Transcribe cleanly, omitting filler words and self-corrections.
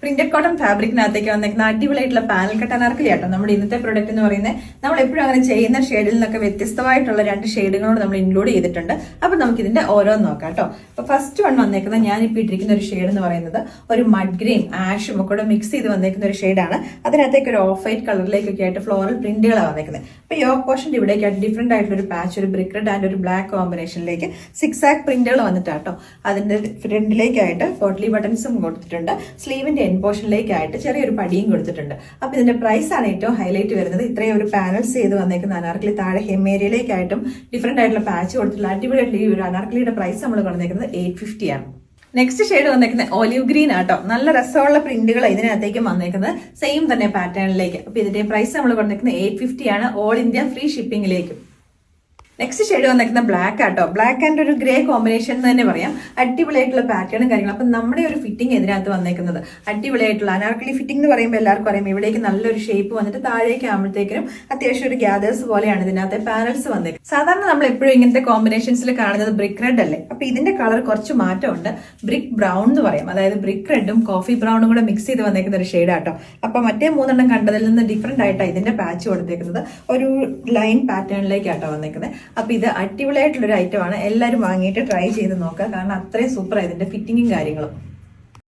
Printed cotton ഫാബ്രിക്കിനകത്തേക്ക് വന്നേക്കുന്ന അടിപൊളിയായിട്ടുള്ള panel cut Anarkali ആട്ടോ നമ്മുടെ ഇന്നത്തെ പ്രൊഡക്റ്റ് എന്ന് പറയുന്നത്. നമ്മൾ എപ്പോഴും അങ്ങനെ ചെയ്യുന്ന ഷെയ്ഡിൽ നിന്നൊക്കെ വ്യത്യസ്തമായിട്ടുള്ള 2 ഷെയ്ഡുകളോട് നമ്മൾ ഇൻക്ലൂഡ് ചെയ്തിട്ടുണ്ട്. അപ്പൊ നമുക്ക് ഇതിന്റെ ഓരോന്ന് നോക്കാം കേട്ടോ. അപ്പൊ ഫസ്റ്റ് വൺ വന്നേക്കുന്നത് ഞാനിപ്പോൾ ഇട്ടിരിക്കുന്ന ഒരു ഷെയ്ഡ് എന്ന് പറയുന്നത് ഒരു മഡ് ഗ്രീൻ ആഷും ഒക്കെ കൂടെ മിക്സ് ചെയ്ത് വന്നേക്കുന്ന ഒരു ഷെയ്ഡാണ്. അതിനകത്തേക്ക് ഒരു ഓഫ് വൈറ്റ് കളറിലേക്കൊക്കെ ആയിട്ട് ഫ്ലോറൽ പ്രിന്റുകളാണ് വന്നേക്കുന്നത്. അപ്പൊ യോക്ക് പോർഷന്റെ ഇവിടേക്കായിട്ട് ഡിഫറെന്റ് ആയിട്ടുള്ള ഒരു പാച്ച്, ഒരു ബ്രിക്ക് റെഡ് ആൻഡ് ഒരു ബ്ലാക്ക് കോമ്പിനേഷനിലേക്ക് 6 ആക്ക് പ്രിന്റുകൾ വന്നിട്ടാട്ടോ. അതിന്റെ ഫ്രണ്ടിലേക്കായിട്ട് പോട്ട്ലി ബട്ടൺസും കൊടുത്തിട്ടുണ്ട്. സ്ലീവിന്റെ എൻ പോർഷനിലേക്കായിട്ട് ചെറിയൊരു പടിയും കൊടുത്തിട്ടുണ്ട്. അപ്പൊ ഇതിന്റെ പ്രൈസ് ആണ് ഏറ്റവും ഹൈലൈറ്റ് വരുന്നത്. ഇത്രയും ഒരു പാനൽസ് ചെയ്ത് വന്നേക്കുന്ന അനാർക്കലി താഴെ ഹെം ഏരിയയിലേക്കായിട്ടും ഡിഫറെന്റ് ആയിട്ടുള്ള പാച്ച് കൊടുത്തിട്ടുള്ള അടിപൊളിയായിട്ടുള്ള ഈ ഒരു അനാർക്കലിയുടെ പ്രൈസ് നമ്മൾ കൊടുത്തേക്കുന്നത് 850 ആണ്. നെക്സ്റ്റ് ഷെയ്ഡ് വന്നേക്കുന്നത് ഒലിവ് ഗ്രീൻ ആട്ടോ. നല്ല രസമുള്ള പ്രിന്റുകൾ ഇതിനകത്തേക്ക് വന്നേക്കുന്നത് സെയിം തന്നെ പാറ്റേണിലേക്ക്. അപ്പൊ ഇതിന്റെ പ്രൈസ് നമ്മൾ കൊടുത്തേക്കുന്നത് 850 ആണ്, ഓൾ ഇന്ത്യ ഫ്രീ ഷിപ്പിംഗിലേക്കും. നെക്സ്റ്റ് ഷെയ്ഡ് വന്നേക്കുന്ന ബ്ലാക്ക് ആട്ടോ. ബ്ലാക്ക് ആൻഡ് ഒരു ഗ്രേ കോമ്പിനേഷൻ എന്ന് തന്നെ പറയാം. അടിപൊളിയായിട്ടുള്ള പാറ്റേണും കാര്യങ്ങളും. അപ്പൊ നമ്മുടെ ഒരു ഫിറ്റിംഗ് ഇതിനകത്ത് വന്നേക്കുന്നത് അടിപൊളിയായിട്ടുള്ള അനാർക്കലി ഫിറ്റിംഗ് എന്ന് പറയുമ്പോൾ എല്ലാവർക്കും അറിയാം. ഇവിടേക്ക് നല്ലൊരു ഷേപ്പ് വന്നിട്ട് താഴേക്ക് ആകുമ്പോഴത്തേക്കും അത്യാവശ്യം ഒരു ഗ്യാദേഴ്സ് പോലെയാണ് ഇതിനകത്തെ പാനൽസ് വന്നേക്കുന്നത്. സാധാരണ നമ്മൾ എപ്പോഴും ഇങ്ങനത്തെ കോമ്പിനേഷൻസിൽ കാണുന്നത് ബ്രിക്ക് റെഡ് അല്ലേ. അപ്പൊ ഇതിന്റെ കളർ കുറച്ച് മാറ്റമുണ്ട്. ബ്രിക്ക് ബ്രൗൺ എന്ന് പറയും. അതായത് ബ്രിക്ക് റെഡും കോഫി ബ്രൗണും കൂടെ മിക്സ് ചെയ്ത് വന്നേക്കുന്ന ഒരു ഷെയ്ഡ് ആട്ടോ. അപ്പൊ മറ്റേ 3 കണ്ടതിൽ നിന്ന് ഡിഫറെന്റ് ആയിട്ടാണ് ഇതിന്റെ പാച്ച് കൊടുത്തേക്കുന്നത്. ഒരു ലൈൻ പാറ്റേണിലേക്കാട്ടോ വന്നേക്കുന്നത്. അപ്പൊ ഇത് അടിപൊളിയായിട്ടുള്ള ഒരു ഐറ്റമാണ്. എല്ലാവരും വാങ്ങിയിട്ട് ട്രൈ ചെയ്ത് നോക്കുക. കാരണം അത്രയും സൂപ്പറാണ് ഇതിന്റെ ഫിറ്റിങ്ങും കാര്യങ്ങളും.